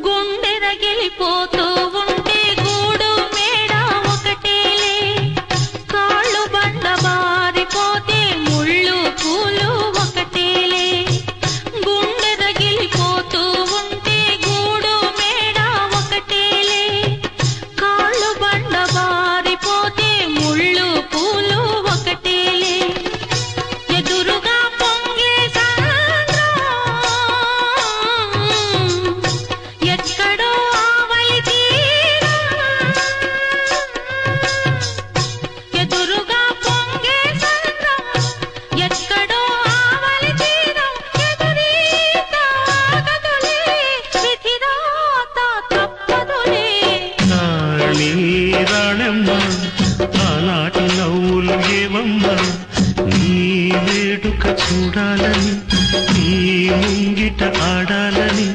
గుండె రగిలిపోతూ ఉంటే గూడు మేడ ఒకటేలే కాళ్ళు బండ బారిపోతే ముళ్ళు పూలు ఒకటేలే గుండె రగిలిపోతూ ఉంటే గూడు మేడ ఒకటేలే కాళ్ళు బండ బారిపోతే ముళ్ళు పూలు ఒకటేలే ఎదురుగా పొంగే ఎక్కడో ఆవలి తీరం ఎదురుగా పొంగే సంద్రం ఎక్కడో ఆవలి తీరం ఎదురీత ఆగదులే విధిరాత తప్పదులే నాళీ రాణమ్మ ఆనాటి నవ్వులు ఏవమ్మా నీ వేడుక చూడాలని నీ ముంగిట ఆడాలని